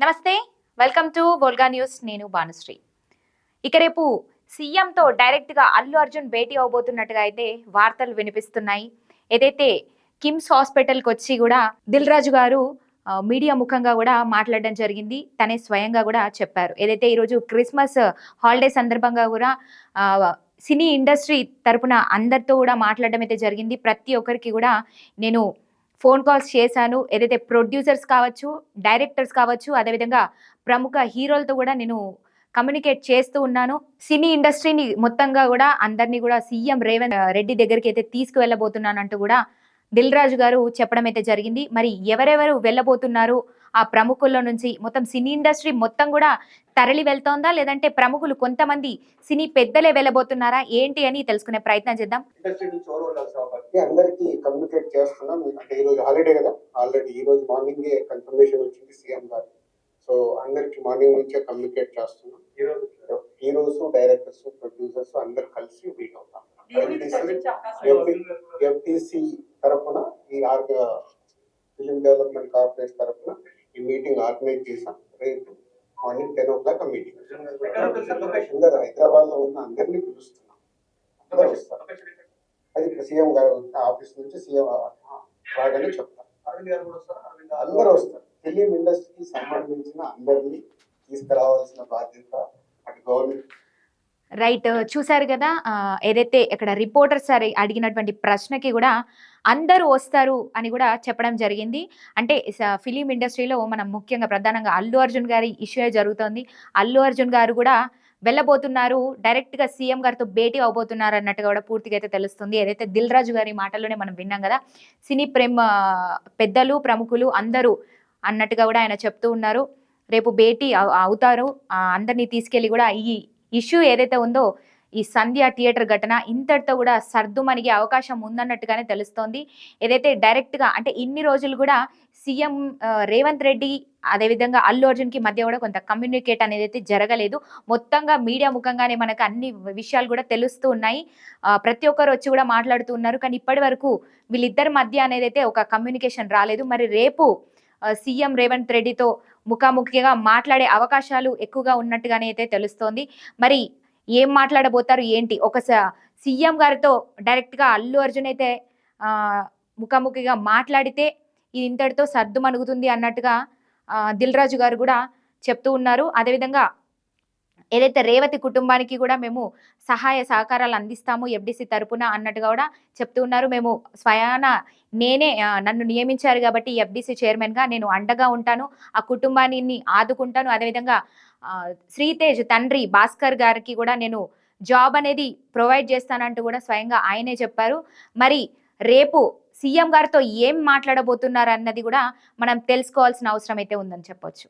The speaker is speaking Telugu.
నమస్తే, వెల్కమ్ టు వోల్గా న్యూస్. నేను భానుశ్రీ. ఇక రేపు సీఎంతో డైరెక్ట్గా అల్లు అర్జున్ భేటీ అవబోతున్నట్టుగా అయితే వార్తలు వినిపిస్తున్నాయి. ఏదైతే కిమ్స్ హాస్పిటల్కి వచ్చి కూడా దిల్ రాజు గారు మీడియా ముఖంగా కూడా మాట్లాడడం జరిగింది. తనే స్వయంగా కూడా చెప్పారు. ఏదైతే ఈరోజు క్రిస్మస్ హాలిడే సందర్భంగా కూడా సినీ ఇండస్ట్రీ తరపున అందరితో కూడా మాట్లాడడం అయితే జరిగింది. ప్రతి ఒక్కరికి కూడా నేను ఫోన్ కాల్స్ చేశాను. ఏదైతే ప్రొడ్యూసర్స్ కావచ్చు, డైరెక్టర్స్ కావచ్చు, అదేవిధంగా ప్రముఖ హీరోలతో కూడా నేను కమ్యూనికేట్ చేస్తూ ఉన్నాను. సినీ ఇండస్ట్రీని మొత్తంగా కూడా అందరినీ కూడా సీఎం రేవంత్ రెడ్డి దగ్గరికి అయితే తీసుకువెళ్ళబోతున్నానంటూ కూడా దిల్ రాజు గారు చెప్పడం అయితే జరిగింది. మరి ఎవరెవరు వెళ్ళబోతున్నారు ఆ ప్రముఖుల్లో నుంచి? మొత్తం సినీ ఇండస్ట్రీ మొత్తం కూడా తరలి వెళ్తోందా, లేదంటే ప్రముఖులు కొంతమంది సినీ పెద్దలే వెళ్ళబోతున్నారా ఏంటి అని తెలుసుకునే ప్రయత్నం చేద్దాం. అందరికి కమ్యూనికేట్ చేస్తున్నాం. అంటే ఈ రోజు హాలిడే కదా, ఆల్రెడీ ఈ రోజు మార్నింగ్ కన్ఫర్మేషన్ వచ్చింది సీఎం గారు. సో అందరికి మార్నింగ్ నుంచే కమ్యూనికేట్ చేస్తున్నాం. ఈ రోజు డైరెక్టర్స్, ప్రొడ్యూసర్స్ అందరు కలిసి మీట్ అవుతాం. ఎఫ్టీసీ తరఫున ఈ ఫిలిం డెవలప్మెంట్ కార్పొరేషన్ తరఫున ఈ మీటింగ్ ఆర్గనైజ్ చేశాం. రేపు మార్నింగ్ 10 o'clock మీటింగ్. అందరు హైదరాబాద్ లో ఉన్న అందరినీ పిలుస్తున్నాం. అందరూ వస్తారు. అది సీఎం గారు ఆఫీస్ నుంచి సీఎం రాగానే చెప్తారు. అందరూ వస్తారు. ఫిలిం ఇండస్ట్రీకి సంబంధించిన అందరినీ తీసుకురావాల్సిన బాధ్యత అటు గవర్నమెంట్. రైట్, చూసారు కదా. ఏదైతే ఇక్కడ రిపోర్టర్స్ అడిగినటువంటి ప్రశ్నకి కూడా అందరూ వస్తారు అని కూడా చెప్పడం జరిగింది. అంటే ఫిలిం ఇండస్ట్రీలో మనం ముఖ్యంగా ప్రధానంగా అల్లు అర్జున్ గారి ఇష్యూ జరుగుతోంది. అల్లు అర్జున్ గారు కూడా వెళ్ళబోతున్నారు, డైరెక్ట్గా సీఎం గారితో భేటీ అవబోతున్నారు అన్నట్టుగా కూడా పూర్తిగా అయితే తెలుస్తుంది. ఏదైతే దిల్ రాజు గారి మాటల్లోనే మనం విన్నాం కదా, సినీ పెద్దలు, ప్రముఖులు అందరూ అన్నట్టుగా కూడా ఆయన చెప్తూ ఉన్నారు. రేపు భేటీ అవుతారు. అందరినీ తీసుకెళ్ళి కూడా ఈ ఇష్యూ ఏదైతే ఉందో, ఈ సంధ్య థియేటర్ ఘటన ఇంతటితో కూడా సర్దుమణిగే అవకాశం ఉందన్నట్టుగానే తెలుస్తోంది. ఏదైతే డైరెక్ట్గా అంటే ఇన్ని రోజులు కూడా సీఎం రేవంత్ రెడ్డి అదేవిధంగా అల్లు అర్జున్కి మధ్య కూడా కొంత కమ్యూనికేట్ అనేది అయితే జరగలేదు. మొత్తంగా మీడియా ముఖంగానే మనకు అన్ని విషయాలు కూడా తెలుస్తూ ఉన్నాయి. ప్రతి ఒక్కరు వచ్చి కూడా మాట్లాడుతూ ఉన్నారు. కానీ ఇప్పటి వరకు వీళ్ళిద్దరి మధ్య అనేది అయితే ఒక కమ్యూనికేషన్ రాలేదు. మరి రేపు సీఎం రేవంత్ రెడ్డితో ముఖాముఖిగా మాట్లాడే అవకాశాలు ఎక్కువగా ఉన్నట్టుగానే అయితే తెలుస్తోంది. మరి ఏం మాట్లాడబోతారు ఏంటి? ఒక సీఎం గారితో డైరెక్ట్గా అల్లు అర్జున్ అయితే ముఖాముఖిగా మాట్లాడితే ఇది ఇంతటితో సర్దుమణుగుతుంది అన్నట్టుగా దిల్ రాజు గారు కూడా చెప్తూ ఉన్నారు. అదేవిధంగా ఏదైతే రేవతి కుటుంబానికి కూడా మేము సహాయ సహకారాలు అందిస్తాము ఎఫ్డిసి తరపున అన్నట్టుగా కూడా చెప్తూ ఉన్నారు. మేము నేనే నన్ను నియమించారు కాబట్టి ఎఫ్డిసి చైర్మన్గా నేను అండగా ఉంటాను, ఆ కుటుంబాన్ని ఆదుకుంటాను. అదేవిధంగా శ్రీతేజ్ తండ్రి భాస్కర్ గారికి కూడా నేను జాబ్ అనేది ప్రొవైడ్ చేస్తానంటూ కూడా స్వయంగా ఆయనే చెప్పారు. మరి రేపు సీఎం గారితో ఏం మాట్లాడబోతున్నారు అన్నది కూడా మనం తెలుసుకోవాల్సిన అవసరం అయితే ఉందని చెప్పొచ్చు.